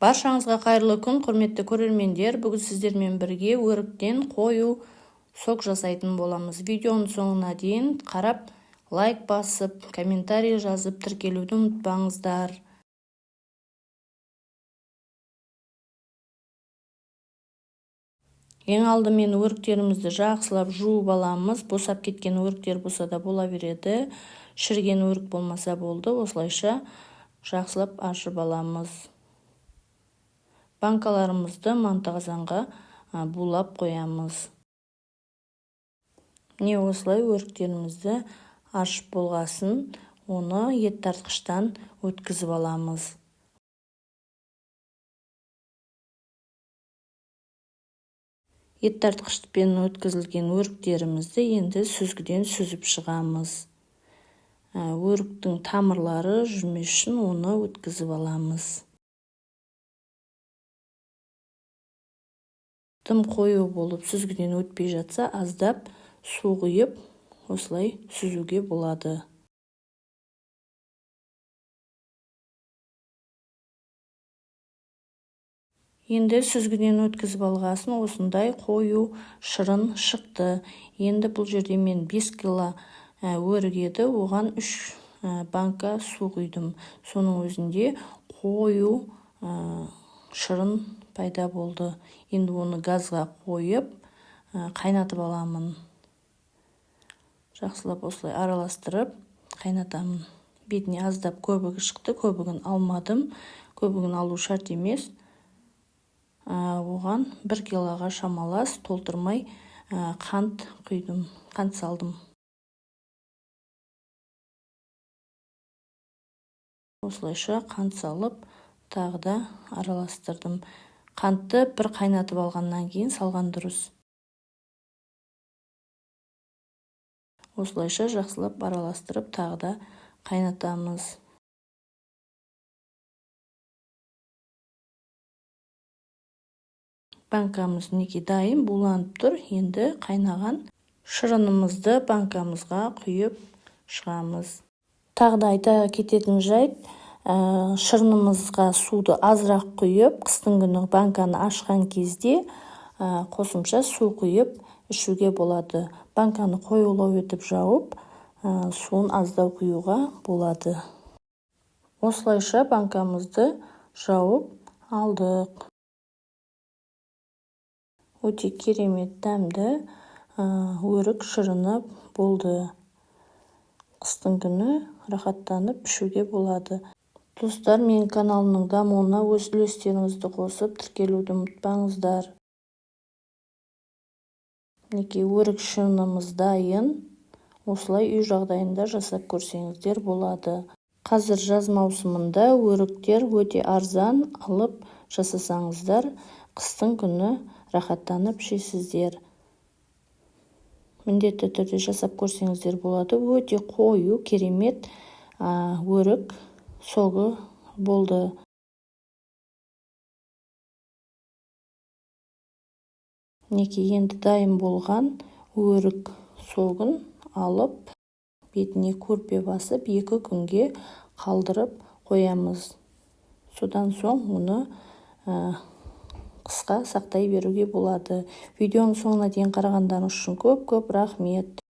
Баршаңызға қайырлы күн, құрметті көрермендер. Бүгін сіздермен бірге өріктен қою сок жасайтын боламыз. Видеоның соңына дейін қарап, лайк басып, комментарий жазып, тіркелуді ұмытпаңыздар. Ең алдымен өріктерімізді жақсылап жуып аламыз. Босап кеткен өріктер болса да бола береді. Шірген өрік болмаса болды. Осылайша жақсылап ашып аламыз. Банкаларымызды манты қазанға булап қоямыз. Не осылай өріктерімізді ашып болғасын, оны ет тартқыштан өткізіп аламыз. Ет тартқышпен өткізілген өріктерімізді енді сүзгіден сүзіп шығамыз. Өріктің тамырлары жүрмес үшін оны өткізіп аламыз. Тым қою болып сүзгіден өтпей жатса, аздап су құйып, осылай сүзуге болады. Енді сүзгіден өткізіп алғасын, осындай қою шырын шықты. Енді бұл жерде мен 5 кило өрік еді, оған 3 банка су құйдым. Соның өзінде қою шырын пайда болды. Енді оны газға қойып, қайнатып аламын. Жақсылап осылай араластырып қайнатамын. Бетіне аздап көбігі шықты, көбігін алмадым. Көбігін алу шарт емес. Оған 1 килоға шамалас толтырмай қант құйдым, қант салдым. Осылайша қант салып, тағы да араластырдым. Қантты бір қайнатып алғаннан кейін салған дұрыс. Осылайша жақсылап араластырып, тағы да қайнатамыз. Банкамыз неге дайын буланып тұр. Енді қайнаған шырынымызды банкамызға құйып шығамыз. Тағы да айта кететін жайт, шырынымызға суды азырақ құйып, қыстың күні банканы ашқан кезде қосымша су құйып ішуге болады. Банканы қоюлау етіп жауып, суын аздау құюға болады. Осылайша банкамызды жауып алдық. Өте керемет дәмді өрік шырыны болды. Қыстың күні рахаттанып ішуге болады. Достар, менің каналымның дамуына өз үлестеріңізді қосып, тіркелуді ұмытпаңыздар. Неге өрік шырынымыз дайын. Осылай үй жағдайында жасап көрсеңіздер болады. Қазір жаз маусымында өріктер өте арзан, алып жасасаңыздар, қыстың күні рахаттанып ішесіздер. Міндетті түрде жасап көрсеңіздер болады. Өте қою, керемет өрік соғы болды. Неге енді дайын болған өрік согын алып, бетіне көрпе басып, 2 күнге қалдырып қоямыз. Содан соң оны қысқа сақтай беруге болады. Видеоның соңына дейін қарағандарыңыз үшін көп рахмет.